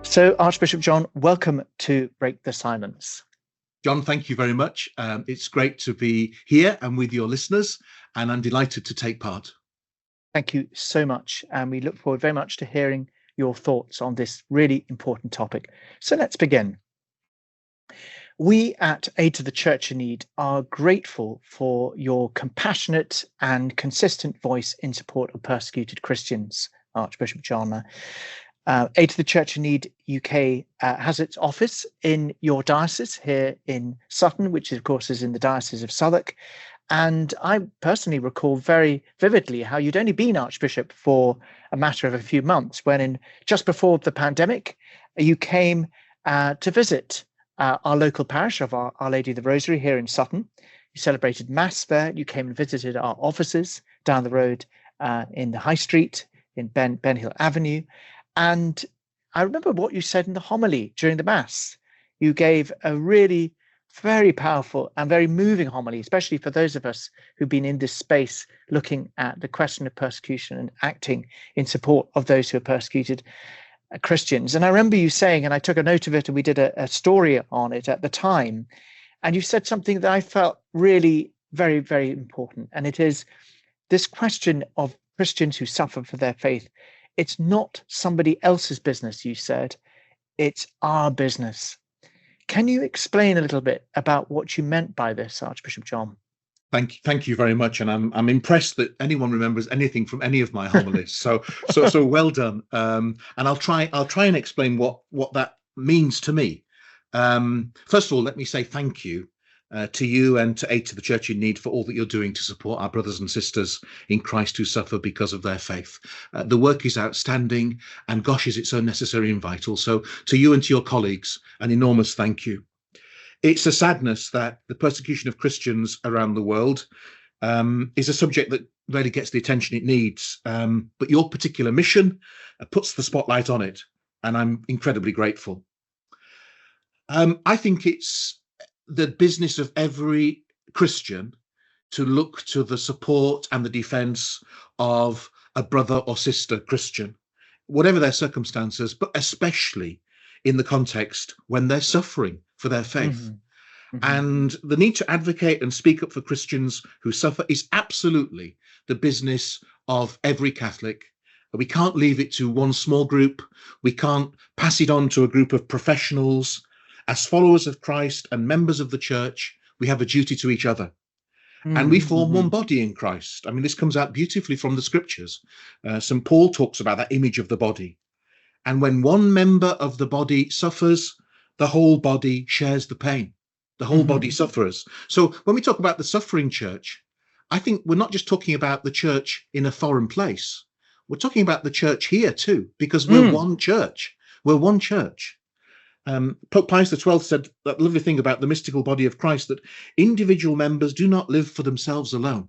So, Archbishop John, welcome to Break the Silence. John, thank you very much. It's great to be here and with your listeners, and I'm delighted to take part. Thank you so much. And we look forward very much to hearing your thoughts on this really important topic. So, let's begin. We at Aid to the Church in Need are grateful for your compassionate and consistent voice in support of persecuted Christians, Archbishop John. Aid to the Church in Need UK has its office in your diocese here in Sutton, which of course is in the Diocese of Southwark. And I personally recall very vividly how you'd only been Archbishop for a matter of a few months when just before the pandemic, you came to visit our local parish of Our Lady of the Rosary here in Sutton. You celebrated Mass there. You came and visited our offices down the road in the High Street in Ben Hill Avenue. And I remember what you said in the homily during the Mass. You gave a really very powerful and very moving homily, especially for those of us who've been in this space looking at the question of persecution and acting in support of those who are persecuted Christians. And I remember you saying, and I took a note of it, and we did a story on it at the time, and you said something that I felt really very, very important. And it is this question of Christians who suffer for their faith. It's not somebody else's business, you said. It's our business. Can you explain a little bit about what you meant by this, Archbishop John? Thank you very much, and I'm impressed that anyone remembers anything from any of my homilies. So well done. And I'll try and explain what that means to me. First of all, let me say thank you to you and to Aid to the Church in Need for all that you're doing to support our brothers and sisters in Christ who suffer because of their faith. The work is outstanding, and gosh, is it so necessary and vital. So to you and to your colleagues, an enormous thank you. It's a sadness that the persecution of Christians around the world is a subject that rarely gets the attention it needs. But your particular mission puts the spotlight on it, and I'm incredibly grateful. I think it's the business of every Christian to look to the support and the defense of a brother or sister Christian, whatever their circumstances, but especially in the context when they're suffering for their faith. Mm-hmm. Mm-hmm. And the need to advocate and speak up for Christians who suffer is absolutely the business of every Catholic. We can't leave it to one small group. We can't pass it on to a group of professionals. As followers of Christ and members of the church, we have a duty to each other. Mm-hmm. And we form one body in Christ. I mean, this comes out beautifully from the scriptures. St. Paul talks about that image of the body. And when one member of the body suffers, the whole body shares the pain. The whole body suffers. So when we talk about the suffering church, I think we're not just talking about the church in a foreign place. We're talking about the church here too, because we're one church. We're one church. Pope Pius XII said that lovely thing about the mystical body of Christ, that individual members do not live for themselves alone.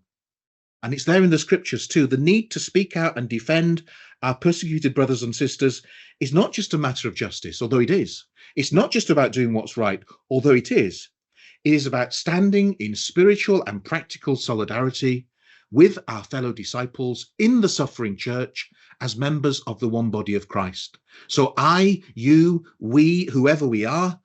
And it's there in the scriptures too. The need to speak out and defend our persecuted brothers and sisters is not just a matter of justice, although it is. It's not just about doing what's right, although it is. It is about standing in spiritual and practical solidarity with our fellow disciples in the suffering church as members of the one body of Christ. So I, you, we, whoever we are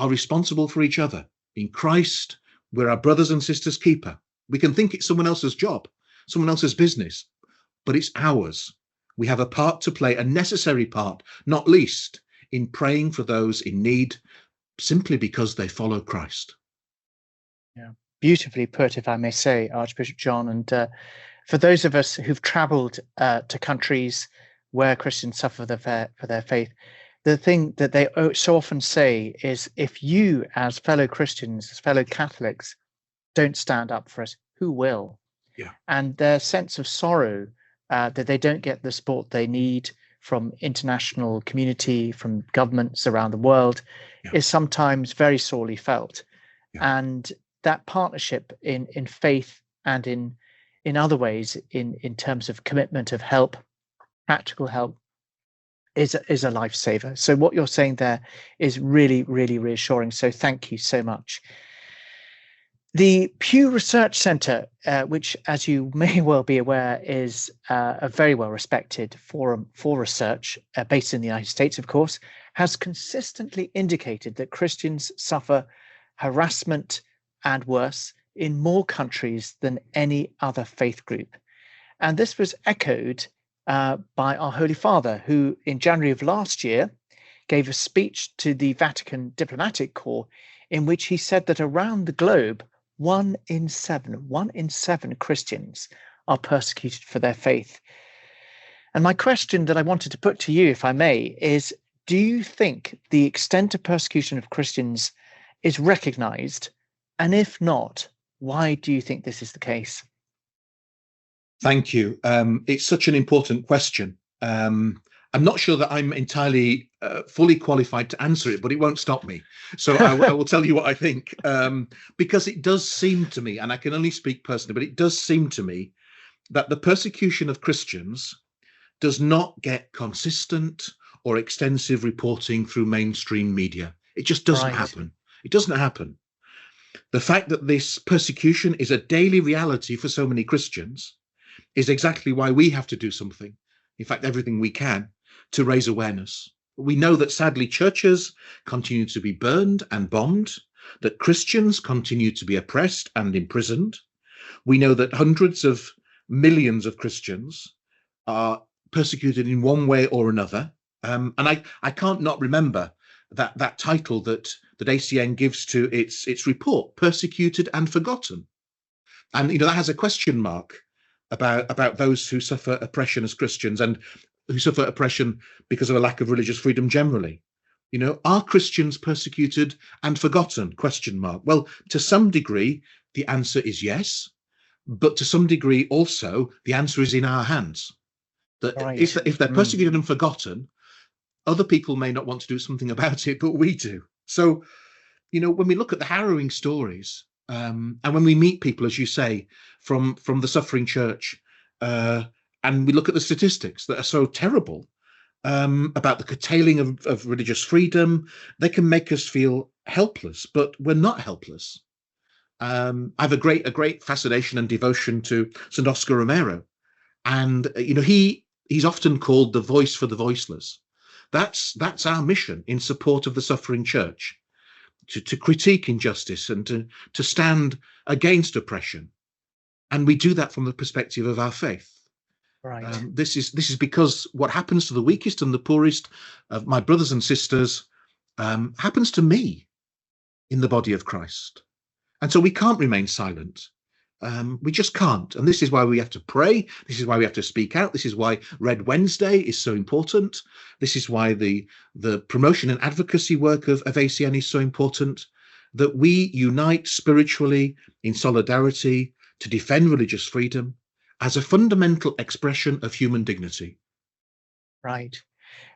responsible for each other. In Christ, we're our brothers and sisters' keeper. We can think it's someone else's job, someone else's business, but it's ours. We have a part to play, a necessary part, not least in praying for those in need, simply because they follow Christ. Yeah, beautifully put, if I may say, Archbishop John. And for those of us who've travelled to countries where Christians suffer for their faith, the thing that they so often say is, if you, as fellow Christians, as fellow Catholics, don't stand up for us, who will? Yeah. And their sense of sorrow that they don't get the support they need from international community, from governments around the world, is sometimes very sorely felt. Yeah. And that partnership in faith and in other ways, in terms of commitment of help, practical help, is a lifesaver. So what you're saying there is really, really reassuring. So thank you so much. The Pew Research Centre, which, as you may well be aware, is a very well-respected forum for research, based in the United States, of course, has consistently indicated that Christians suffer harassment and worse in more countries than any other faith group. And this was echoed by our Holy Father, who in January of last year gave a speech to the Vatican Diplomatic Corps in which he said that around the globe, one in seven Christians are persecuted for their faith. And my question that I wanted to put to you, if I may, is do you think the extent of persecution of Christians is recognized? And if not, why do you think this is the case? Thank you. It's such an important question. I'm not sure that I'm entirely fully qualified to answer it, but it won't stop me. So I will tell you what I think, because it does seem to me, and I can only speak personally, but it does seem to me that the persecution of Christians does not get consistent or extensive reporting through mainstream media. It just doesn't happen. It doesn't happen. The fact that this persecution is a daily reality for so many Christians is exactly why we have to do something. In fact, everything we can to raise awareness. We know that sadly churches continue to be burned and bombed, that Christians continue to be oppressed and imprisoned. We know that hundreds of millions of Christians are persecuted in one way or another. And I can't not remember that title that ACN gives to its report, Persecuted and Forgotten. And that has a question mark about those who suffer oppression as Christians and who suffer oppression because of a lack of religious freedom generally. Are Christians persecuted and forgotten? Question mark. Well, to some degree, the answer is yes, but to some degree also the answer is in our hands. That if they're persecuted and forgotten, other people may not want to do something about it, but we do. So, when we look at the harrowing stories, and when we meet people, as you say, from the suffering church, and we look at the statistics that are so terrible about the curtailing of religious freedom, they can make us feel helpless, but we're not helpless. I have a great fascination and devotion to St. Oscar Romero, and he's often called the voice for the voiceless. That's our mission in support of the suffering church. To critique injustice and to stand against oppression, and we do that from the perspective of our faith. Right. This is because what happens to the weakest and the poorest of my brothers and sisters happens to me in the body of Christ, and so we can't remain silent. We just can't, and this is why we have to pray. This is why we have to speak out. This is why Red Wednesday is so important. This is why the promotion and advocacy work of ACN is so important, that we unite spiritually in solidarity to defend religious freedom as a fundamental expression of human dignity. Right.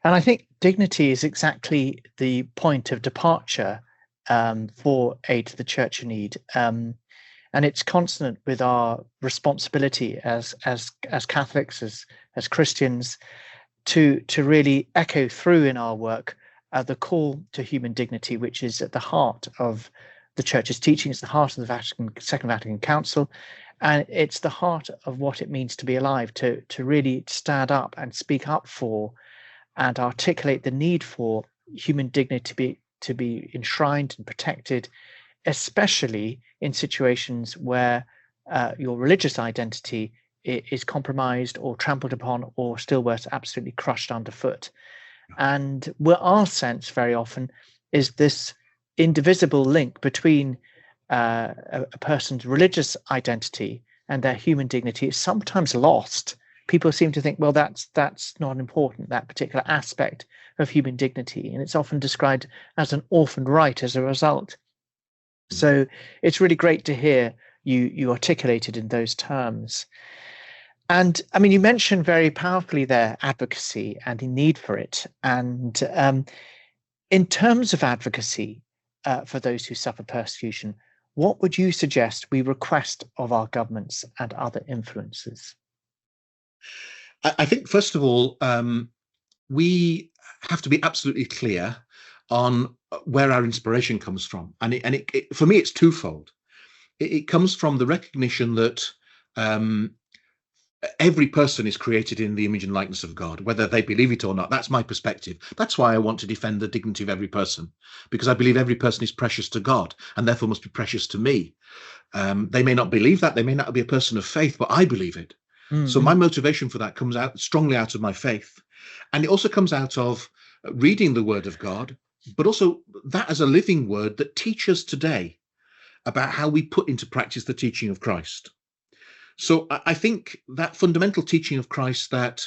And I think dignity is exactly the point of departure for Aid to the Church in Need. And it's consonant with our responsibility as Catholics, as Christians, to really echo through in our work the call to human dignity, which is at the heart of the Church's teaching. It's the heart of the Second Vatican Council, and it's the heart of what it means to be alive, to really stand up and speak up for and articulate the need for human dignity to be enshrined and protected, especially in situations where your religious identity is compromised or trampled upon, or still worse, absolutely crushed underfoot. And our sense very often is this indivisible link between a person's religious identity and their human dignity is sometimes lost. People seem to think, well, that's not important, that particular aspect of human dignity, and it's often described as an orphaned right as a result. So it's really great to hear you articulated in those terms. And I mean, you mentioned very powerfully there advocacy and the need for it. And in terms of advocacy for those who suffer persecution, what would you suggest we request of our governments and other influencers? I think, first of all, we have to be absolutely clear on where our inspiration comes from. And for me, it's twofold. It comes from the recognition that um, every person is created in the image and likeness of God, whether they believe it or not. That's my perspective. That's why I want to defend the dignity of every person, because I believe every person is precious to God and therefore must be precious to me. They may not believe that, they may not be a person of faith, but I believe it. So my motivation for that comes out strongly out of my faith. And it also comes out of reading the word of God, but also that as a living word that teaches today about how we put into practice the teaching of Christ. So I think that fundamental teaching of Christ, that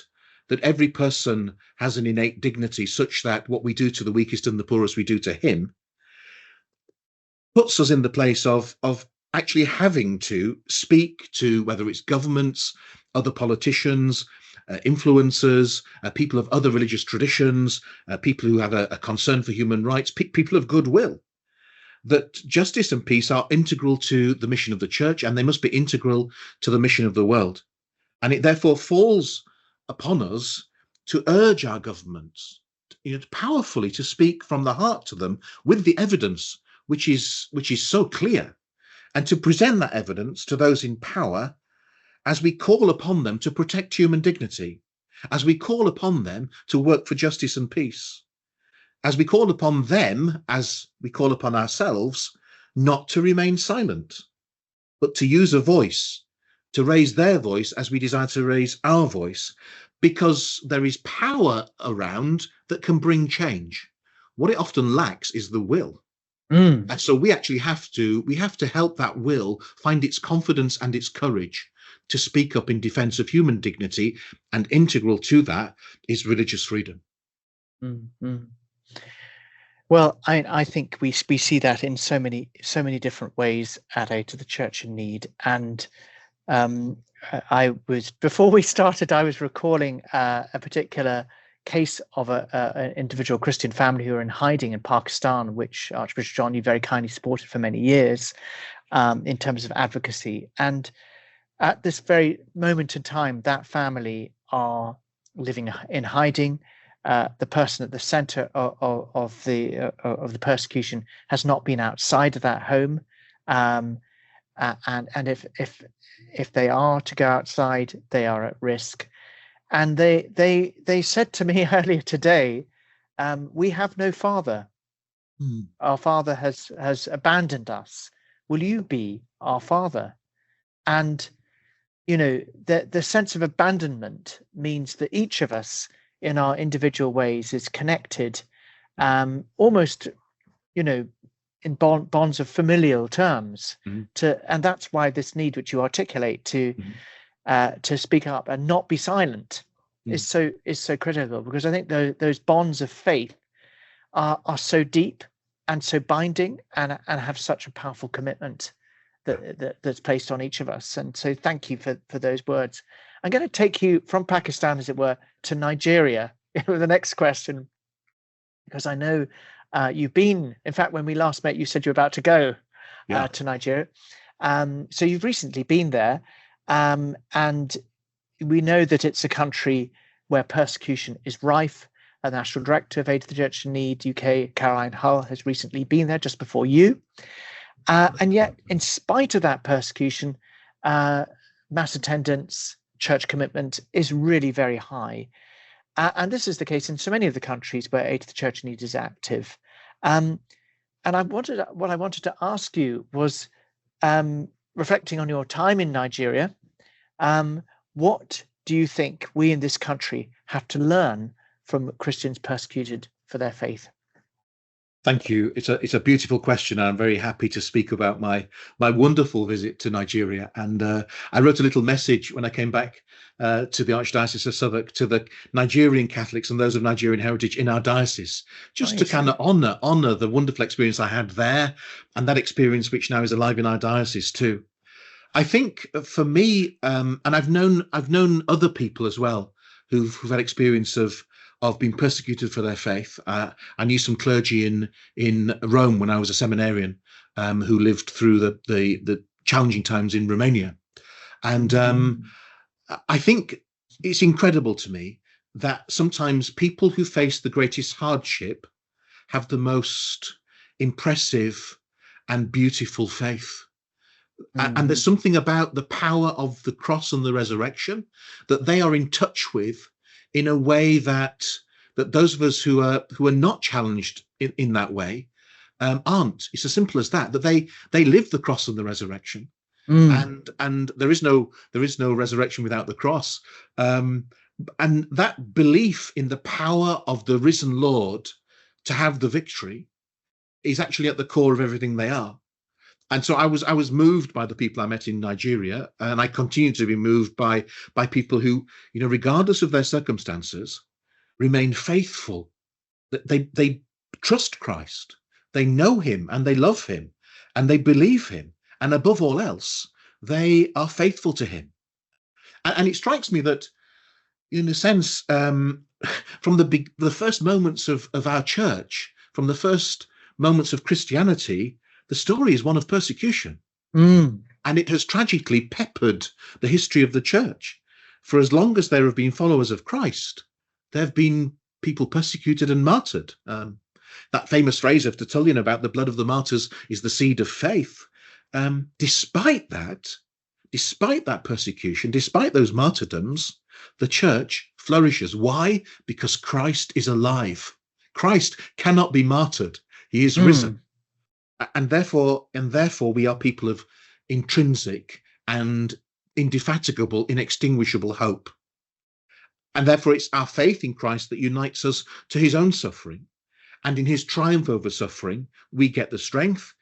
every person has an innate dignity, such that what we do to the weakest and the poorest we do to him, puts us in the place of actually having to speak to, whether it's governments, other politicians, influencers, people of other religious traditions, people who have a concern for human rights, people of goodwill, that justice and peace are integral to the mission of the church, and they must be integral to the mission of the world. And it therefore falls upon us to urge our governments, powerfully to speak from the heart to them with the evidence which is so clear, and to present that evidence to those in power as we call upon them to protect human dignity, as we call upon them to work for justice and peace, as we call upon them, as we call upon ourselves, not to remain silent, but to use a voice, to raise their voice as we desire to raise our voice, because there is power around that can bring change. What it often lacks is the will. And so we actually have to help that will find its confidence and its courage to speak up in defense of human dignity, and integral to that is religious freedom. Well, I think we see that in so many different ways at Aid to the Church in Need. And before we started, I was recalling a particular case of an individual Christian family who are in hiding in Pakistan, which Archbishop John, you very kindly supported for many years in terms of advocacy. And at this very moment in time, that family are living in hiding. The person at the center of the persecution has not been outside of that home, and if they are to go outside, they are at risk. And they said to me earlier today, "We have no father. Our father has abandoned us. Will you be our father?" And the sense of abandonment means that each of us, in our individual ways, is connected, almost, in bonds of familial terms. And that's why this need which you articulate to speak up and not be silent is so critical, because I think those bonds of faith are so deep and so binding, and have such a powerful commitment that's placed on each of us. And so thank you for those words. I'm going to take you from Pakistan, as it were, to Nigeria with the next question, because I know you've been, in fact, when we last met, you said you were about to go to Nigeria. So you've recently been there, and we know that it's a country where persecution is rife. A National Director of Aid to the Church in Need UK, Caroline Hull, has recently been there just before you. And yet, in spite of that persecution, mass attendance, church commitment is really very high. And this is the case in so many of the countries where Aid to the Church in Need is active. And what I wanted to ask you was, reflecting on your time in Nigeria, what do you think we in this country have to learn from Christians persecuted for their faith? Thank you. It's a beautiful question. I'm very happy to speak about my wonderful visit to Nigeria. And I wrote a little message when I came back to the Archdiocese of Southwark to the Nigerian Catholics and those of Nigerian heritage in our diocese, just to kind of honor the wonderful experience I had there, and that experience which now is alive in our diocese too. I think for me, and I've known other people as well who've had experience of being persecuted for their faith. I knew some clergy in Rome when I was a seminarian, who lived through the challenging times in Romania. And I think it's incredible to me that sometimes people who face the greatest hardship have the most impressive and beautiful faith. And there's something about the power of the cross and the resurrection that they are in touch with in a way that those of us who are not challenged in that way aren't. It's as simple as that they live the cross and the resurrection. And there is no resurrection without the cross. And that belief in the power of the risen Lord to have the victory is actually at the core of everything they are. And so I was moved by the people I met in Nigeria, and I continue to be moved by people who, regardless of their circumstances, remain faithful. They trust Christ, they know him, and they love him, and they believe him, and above all else, they are faithful to him. And it strikes me that, in a sense, from the first moments of our church, from the first moments of Christianity, the story is one of persecution. And it has tragically peppered the history of the church. For as long as there have been followers of Christ, there have been people persecuted and martyred. That famous phrase of Tertullian about the blood of the martyrs is the seed of faith. Despite that persecution, despite those martyrdoms, the church flourishes. Why? Because Christ is alive. Christ cannot be martyred. He is risen. And therefore we are people of intrinsic and indefatigable, inextinguishable hope. And therefore it's our faith in Christ that unites us to his own suffering. And in his triumph over suffering, we get the strength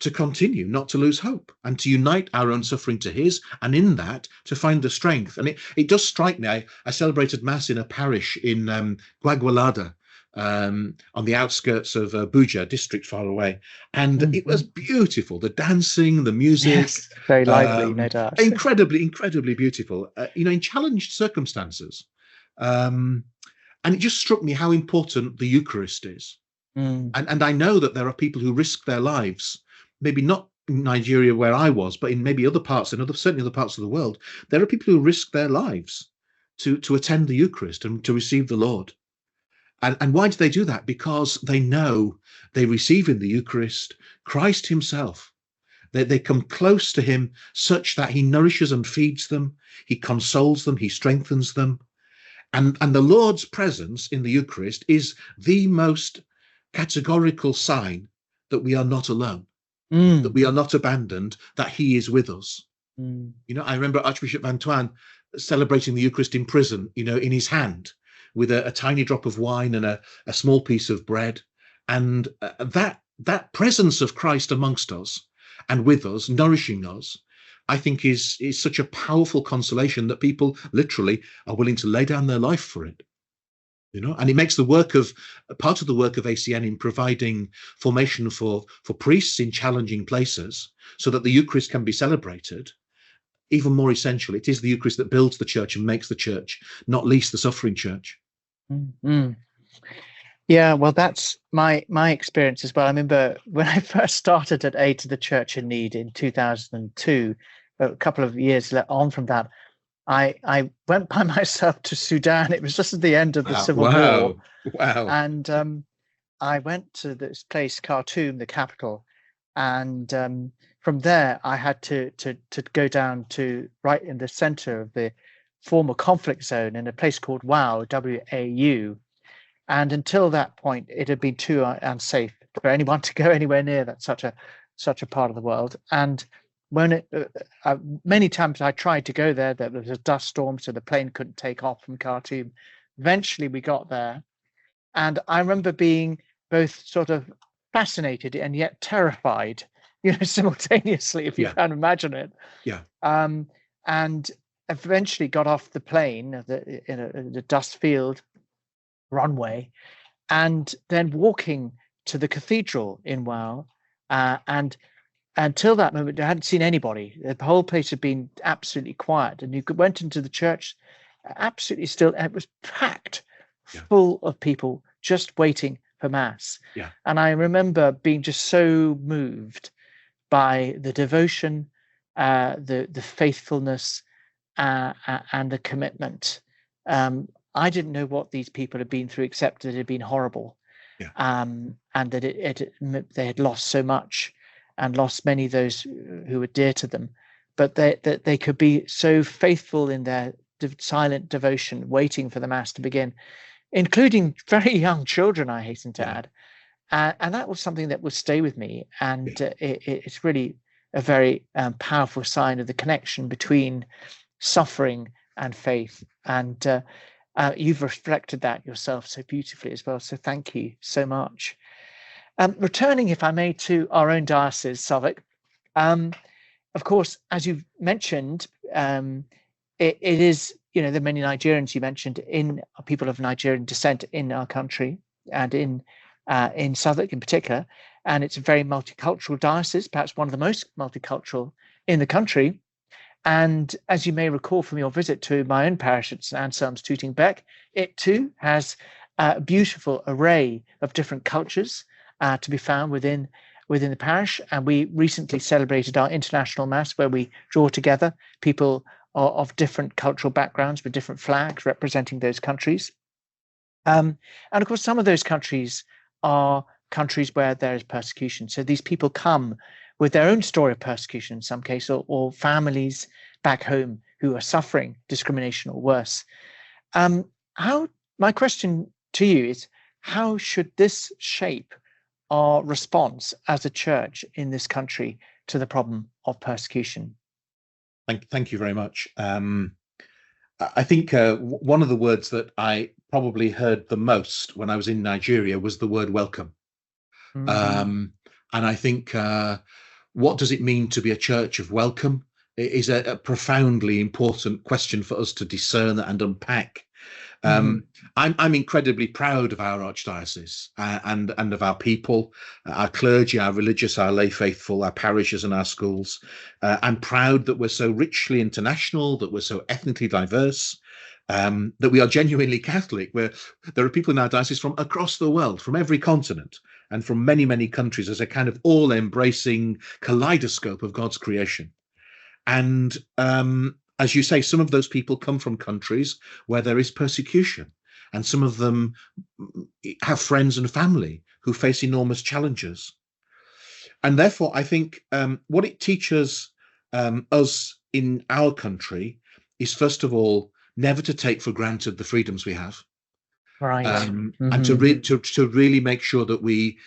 to continue, not to lose hope, and to unite our own suffering to his, and in that to find the strength. And it does strike me. I celebrated Mass in a parish in Gwagwalada, on the outskirts of Abuja district, far away, and it was beautiful. The dancing, the music, yes, very lively, no doubt. incredibly beautiful. In challenged circumstances, and it just struck me how important the Eucharist is. And I know that there are people who risk their lives, maybe not in Nigeria where I was, but in maybe other parts, certainly other parts of the world. There are people who risk their lives to attend the Eucharist and to receive the Lord. And why do they do that? Because they know they receive in the Eucharist Christ himself. They come close to him such that he nourishes and feeds them, he consoles them, he strengthens them. And the Lord's presence in the Eucharist is the most categorical sign that we are not alone, that we are not abandoned, that he is with us. I remember Archbishop Antoine celebrating the Eucharist in prison, in his hand, with a tiny drop of wine and a small piece of bread. And that presence of Christ amongst us and with us, nourishing us, I think is such a powerful consolation that people literally are willing to lay down their life for it. And it makes part of the work of ACN in providing formation for priests in challenging places so that the Eucharist can be celebrated even more essential. It is the Eucharist that builds the church and makes the church, not least the suffering church. Yeah, well, that's my experience as well. I remember when I first started at Aid to the Church in Need in 2002, a couple of years on from that, I went by myself to Sudan. It was just at the end of the Civil War. Wow. And I went to this place, Khartoum, the capital, and from there I had to go down to right in the center of the former conflict zone in a place called WAU, W-A-U. And until that point, it had been too unsafe for anyone to go anywhere near that such a part of the world. And when many times I tried to go there was a dust storm, so the plane couldn't take off from Khartoum. Eventually we got there, and I remember being both sort of fascinated and yet terrified, simultaneously, if you can imagine it. And eventually got off the plane in the dust field runway, and then walking to the cathedral in WAU, and until that moment I hadn't seen anybody. The whole place had been absolutely quiet, and you went into the church absolutely still, and it was packed full of people just waiting for Mass. And I remember being just so moved by the devotion, the faithfulness, and the commitment. I didn't know what these people had been through, except that it had been horrible, and that they had lost so much. and lost many of those who were dear to them, but they could be so faithful in their silent devotion, waiting for the Mass to begin, including very young children, I hasten to add. And that was something that would stay with me. And it's really a very powerful sign of the connection between suffering and faith. And you've reflected that yourself so beautifully as well. So thank you so much. Returning, if I may, to our own diocese, Southwark. Of course, as you've mentioned, it is, there are many Nigerians you mentioned, people of Nigerian descent in our country, and in Southwark in particular. And it's a very multicultural diocese, perhaps one of the most multicultural in the country. And as you may recall from your visit to my own parish at St Anselm's, Tooting Bec, it too has a beautiful array of different cultures to be found within the parish. And we recently celebrated our international Mass, where we draw together people of different cultural backgrounds with different flags representing those countries. And of course, some of those countries are countries where there is persecution. So these people come with their own story of persecution in some case, or families back home who are suffering discrimination or worse. My question to you is, how should this shape our response as a church in this country to the problem of persecution? Thank you very much. I think one of the words that I probably heard the most when I was in Nigeria was the word welcome. And I think what does it mean to be a church of welcome? It is a profoundly important question for us to discern and unpack. I'm incredibly proud of our archdiocese and of our people, our clergy, our religious, our lay faithful, our parishes and our schools. I'm proud that we're so richly international, that we're so ethnically diverse, that we are genuinely Catholic, where there are people in our diocese from across the world, from every continent and from many, many countries, as a kind of all-embracing kaleidoscope of God's creation. And as you say, some of those people come from countries where there is persecution, and some of them have friends and family who face enormous challenges. And therefore, I think what it teaches us in our country is, first of all, never to take for granted the freedoms we have, right? And to really make sure that we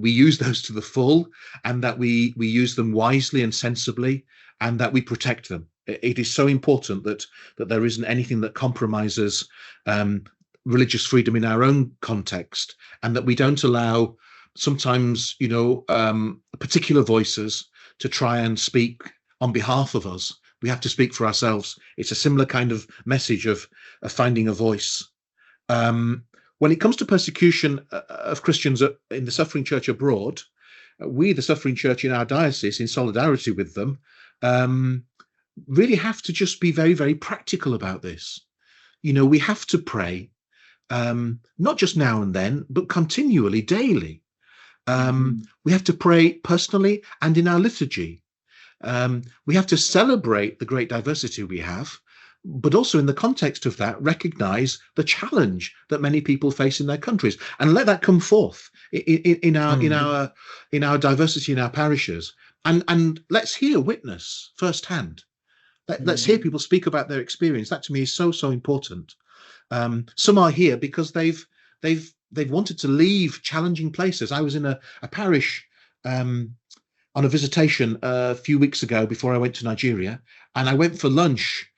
use those to the full, and that we use them wisely and sensibly, and that we protect them. It is so important that there isn't anything that compromises religious freedom in our own context, and that we don't allow sometimes, particular voices to try and speak on behalf of us. We have to speak for ourselves. It's a similar kind of message of finding a voice. When it comes to persecution of Christians in the Suffering Church abroad, we, the Suffering Church in our diocese, in solidarity with them, really have to just be very, very practical about this. We have to pray, not just now and then, but continually, daily. We have to pray personally and in our liturgy. We have to celebrate the great diversity we have, but also in the context of that, recognize the challenge that many people face in their countries, and let that come forth in our diversity in our parishes. And let's hear witness firsthand. Let's hear people speak about their experience. That to me is so important. Some are here because they've wanted to leave challenging places. I was in a parish on a visitation a few weeks ago before I went to Nigeria, and I went for lunch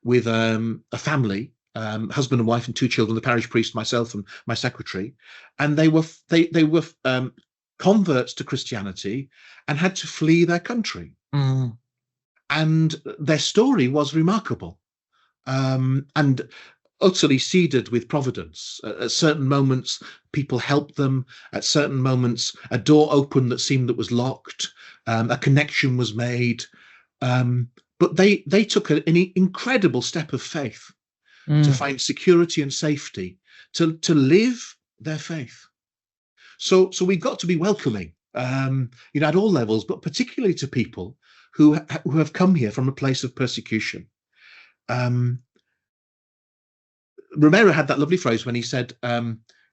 with a family, husband and wife and 2 children, the parish priest, myself and my secretary, and they were converts to Christianity and had to flee their country. And their story was remarkable, and utterly seeded with providence. At certain moments, people helped them. At certain moments, a door opened that seemed that was locked. A connection was made. But they took an incredible step of faith to find security and safety, to live their faith. So we've got to be welcoming, at all levels, but particularly to people who have come here from a place of persecution. Romero had that lovely phrase when he said,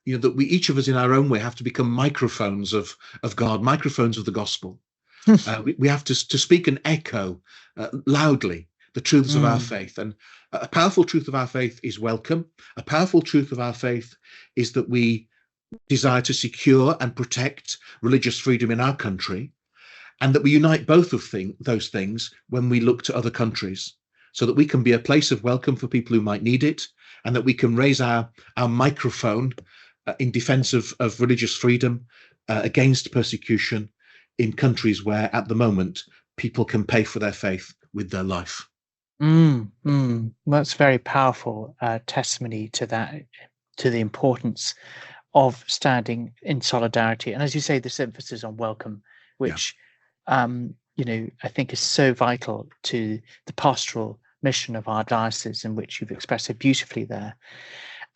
that we, each of us in our own way, have to become microphones of God, microphones of the gospel. We have to speak and echo loudly the truths of our faith. And a powerful truth of our faith is welcome. A powerful truth of our faith is that we desire to secure and protect religious freedom in our country, and that we unite both of those things when we look to other countries, so that we can be a place of welcome for people who might need it, and that we can raise our microphone in defense of religious freedom against persecution in countries where at the moment people can pay for their faith with their life. That's very powerful testimony to that, to the importance of standing in solidarity. And as you say, this emphasis on welcome, which I think is so vital to the pastoral mission of our diocese, in which you've expressed so beautifully there.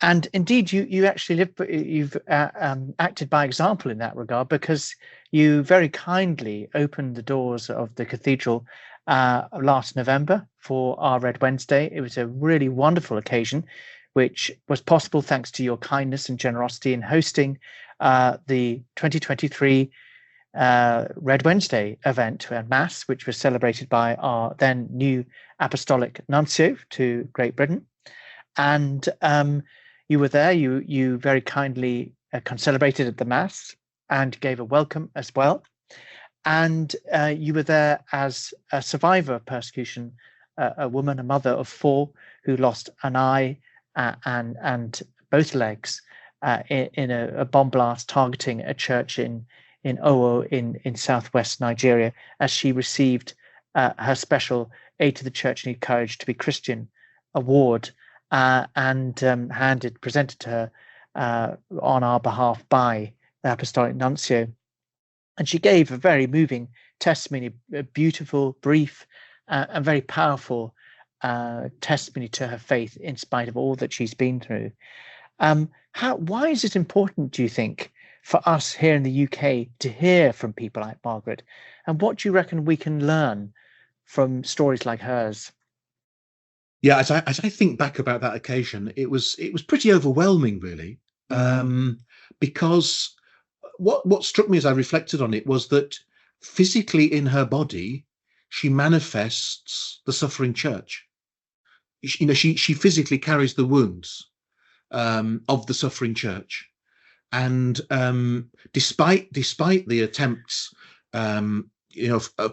And indeed, you actually you've acted by example in that regard, because you very kindly opened the doors of the cathedral last November for our Red Wednesday. It was a really wonderful occasion, which was possible thanks to your kindness and generosity in hosting the 2023 Red Wednesday event and Mass, which was celebrated by our then new Apostolic Nuncio to Great Britain. And you were there. You very kindly concelebrated at the Mass and gave a welcome as well. And you were there as a survivor of persecution, a woman, a mother of 4, who lost an eye and both legs in a bomb blast targeting a church in Owo in southwest Nigeria, as she received her special Aid to the Church Need Courage to be Christian award and presented to her on our behalf by the Apostolic Nuncio. And she gave a very moving testimony, a beautiful, brief, and very powerful testimony to her faith in spite of all that she's been through. Why is it important, do you think, for us here in the UK to hear from people like Margaret? And what do you reckon we can learn from stories like hers? Yeah, as I think back about that occasion, it was pretty overwhelming, really, because what struck me as I reflected on it was that physically in her body, she manifests the suffering church. She physically carries the wounds of the suffering church. And despite the attempts, of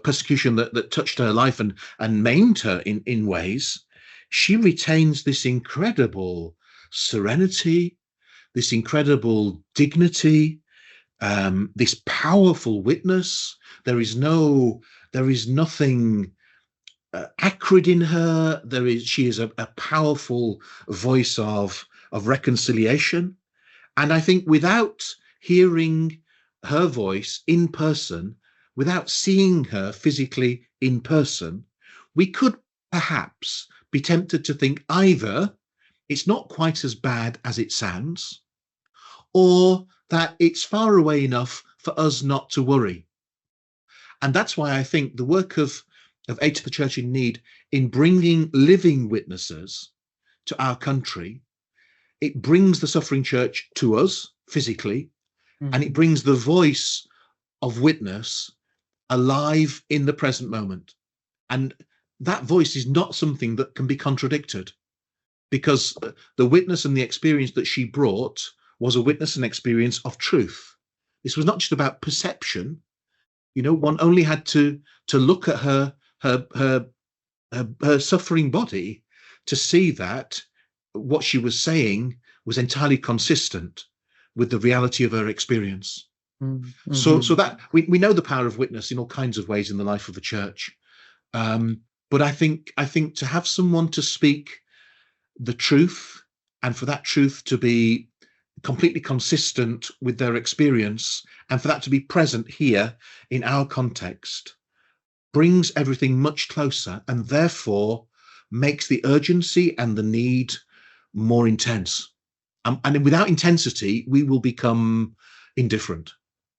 persecution that touched her life and maimed her in ways, she retains this incredible serenity, this incredible dignity, this powerful witness. There is nothing acrid in her. She is a powerful voice of reconciliation. And I think without hearing her voice in person, without seeing her physically in person, we could perhaps be tempted to think either it's not quite as bad as it sounds, or that it's far away enough for us not to worry. And that's why I think the work of Aid to the Church in Need in bringing living witnesses to our country, it brings the suffering church to us physically, and it brings the voice of witness alive in the present moment. And that voice is not something that can be contradicted, because the witness and the experience that she brought was a witness and experience of truth. This was not just about perception. One only had to look at her suffering body to see that what she was saying was entirely consistent with the reality of her experience. So that we know the power of witness in all kinds of ways in the life of the church. But I think to have someone to speak the truth, and for that truth to be completely consistent with their experience, and for that to be present here in our context, brings everything much closer, and therefore makes the urgency and the need more intense. And without intensity, we will become indifferent.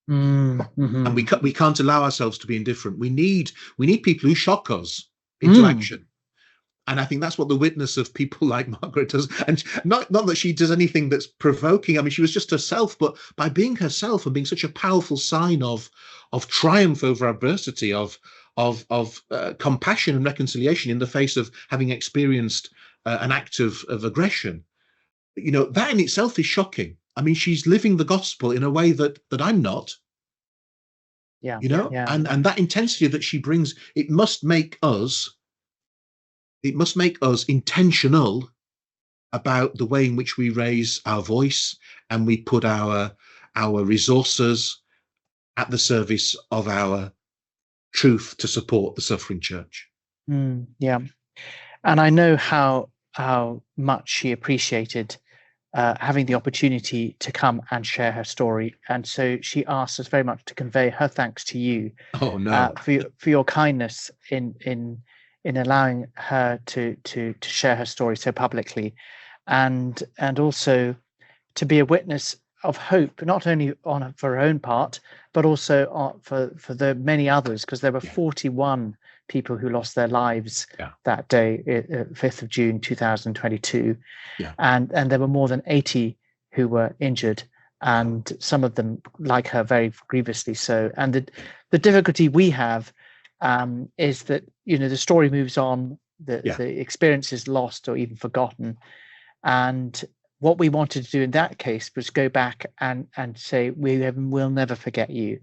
And we can't allow ourselves to be indifferent. We need people who shock us into action. And I think that's what the witness of people like Margaret does. And not that she does anything that's provoking. I mean, she was just herself, but by being herself and being such a powerful sign of triumph over adversity, of compassion and reconciliation in the face of having experienced an act of aggression, that in itself is shocking. I mean, she's living the gospel in a way that I'm not. Yeah. And that intensity that she brings, it must make us intentional about the way in which we raise our voice and we put our resources at the service of our truth to support the suffering church. Yeah. And I know how much she appreciated having the opportunity to come and share her story. And so she asked us very much to convey her thanks to you for your kindness in allowing her to share her story so publicly, and also to be a witness of hope, not only for her own part, but also for the many others, because there were 41 people who lost their lives that day, 5th of June 2022, and there were more than 80 who were injured, and some of them, like her, very grievously so. And the difficulty we have is that the story moves on, the experience is lost or even forgotten, and what we wanted to do in that case was go back and say we'll never forget you,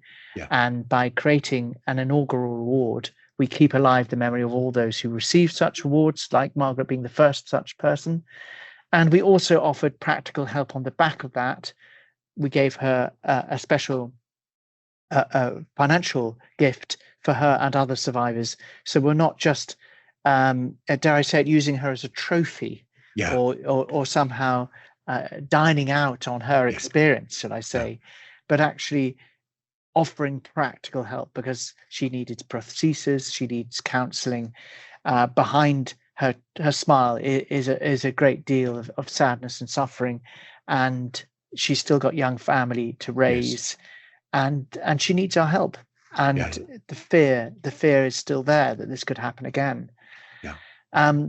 and by creating an inaugural award, we keep alive the memory of all those who received such awards, like Margaret being the first such person. And we also offered practical help on the back of that. We gave her a special financial gift for her and other survivors. So we're not just, dare I say it, using her as a trophy, or somehow dining out on her experience, shall I say, but actually offering practical help, because she needed prosthesis, she needs counselling. Behind her smile is a great deal of sadness and suffering, and she's still got young family to raise, and she needs our help. And the fear is still there that this could happen again.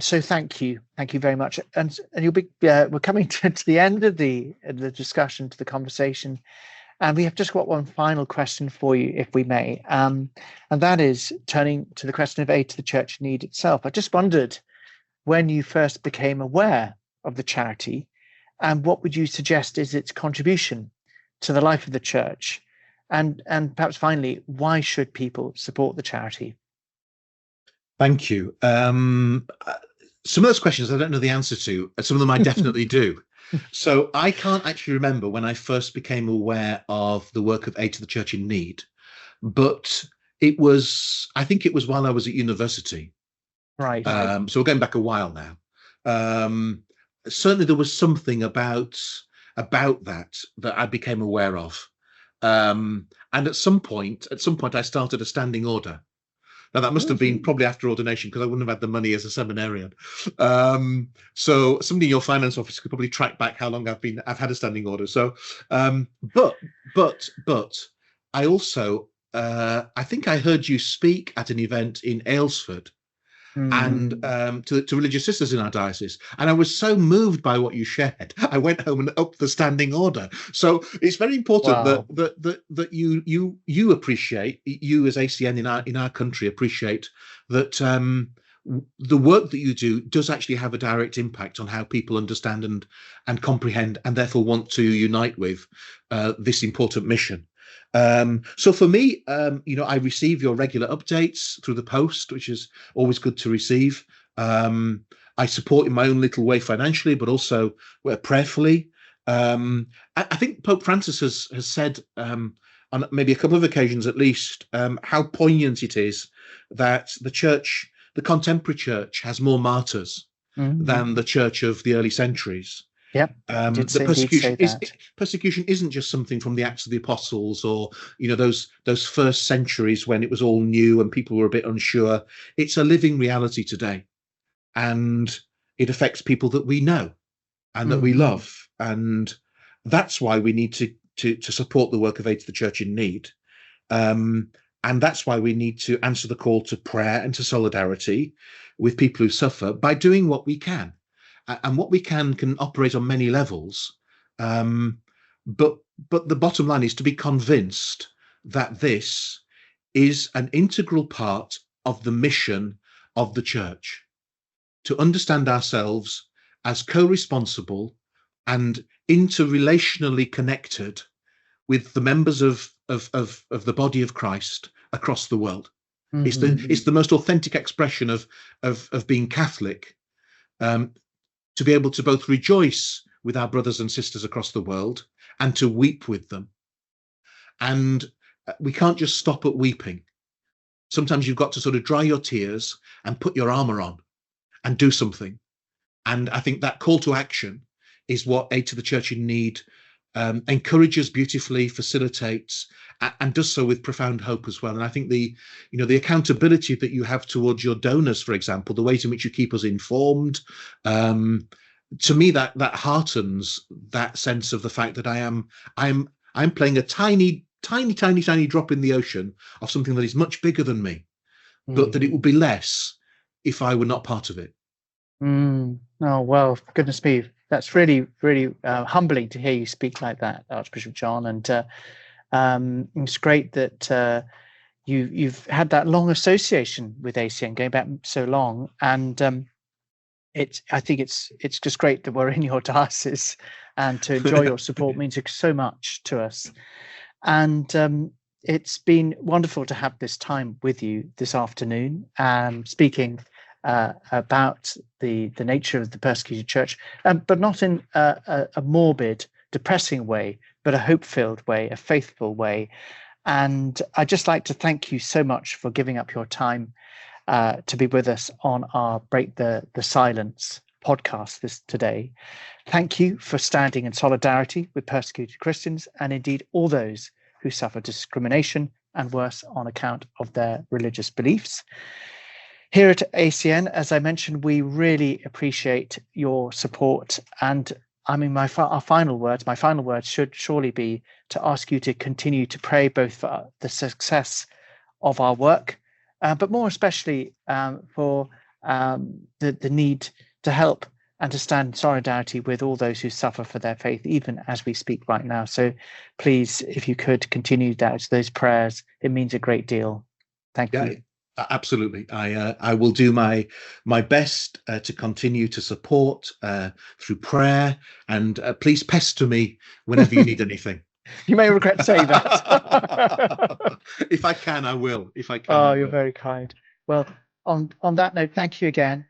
So thank you very much. And you'll be we're coming to the end of the discussion, to the conversation. And we have just got one final question for you, if we may, and that is turning to the question of aid to the church in need itself. I just wondered when you first became aware of the charity, and what would you suggest is its contribution to the life of the church, and perhaps finally, why should people support the charity? Thank you. Some of those questions I don't know the answer to. Some of them I definitely do. So I can't actually remember when I first became aware of the work of Aid to the Church in Need, but I think it was while I was at university. Right. So we're going back a while now. Certainly there was something about that I became aware of. And at some point I started a standing order. Now, that must have been probably after ordination, because I wouldn't have had the money as a seminarian. So somebody in your finance office could probably track back how long I've had a standing order. So, but I also, I think I heard you speak at an event in Aylesford, and to religious sisters in our diocese, and I was so moved by what you shared, I went home and upped the standing order. So it's very important that you appreciate, you as ACN in our country appreciate that the work that you do does actually have a direct impact on how people understand and comprehend, and therefore want to unite with this important mission. So for me, I receive your regular updates through the post, which is always good to receive. I support in my own little way financially, but also prayerfully. I think Pope Francis has said on maybe a couple of occasions at least, how poignant it is that the contemporary church has more martyrs than the church of the early centuries. Yep. The persecution isn't just something from the Acts of the Apostles, or those first centuries when it was all new and people were a bit unsure. It's a living reality today, and it affects people that we know and that we love, and that's why we need to support the work of Aid to the Church in Need. And And that's why we need to answer the call to prayer and to solidarity with people who suffer by doing what we can. And what we can operate on many levels. But the bottom line is to be convinced that this is an integral part of the mission of the church, to understand ourselves as co-responsible and interrelationally connected with the members of the body of Christ across the world. Mm-hmm. It's the most authentic expression of being Catholic, to be able to both rejoice with our brothers and sisters across the world and to weep with them. And we can't just stop at weeping. Sometimes you've got to sort of dry your tears and put your armor on and do something. And I think that call to action is what Aid to the Church in Need encourages beautifully, facilitates, and does so with profound hope as well. And I think the accountability that you have towards your donors, for example, the ways in which you keep us informed, to me that heartens that sense of the fact that I'm playing a tiny drop in the ocean of something that is much bigger than me, but that it would be less if I were not part of it. Oh, well, goodness me. That's really, really humbling to hear you speak like that, Archbishop John. And it's great that you've had that long association with ACN, going back so long. And I think it's just great that we're in your diocese, and to enjoy your support means so much to us. And it's been wonderful to have this time with you this afternoon, speaking about the nature of the persecuted church, but not in a morbid, depressing way, but a hope-filled way, a faithful way. And I'd just like to thank you so much for giving up your time to be with us on our Break the Silence podcast today. Thank you for standing in solidarity with persecuted Christians, and indeed all those who suffer discrimination and worse on account of their religious beliefs. Here at ACN, as I mentioned, we really appreciate your support. And I mean, my final words should surely be to ask you to continue to pray both for the success of our work, but more especially for the need to help and to stand in solidarity with all those who suffer for their faith, even as we speak right now. So please, if you could continue those prayers, it means a great deal. Thank you. Absolutely. I will do my best to continue to support through prayer, and please pester me whenever you need anything. You may regret saying that. If I can, I will. If I can. Oh, you're very kind. Well, on that note, thank you again.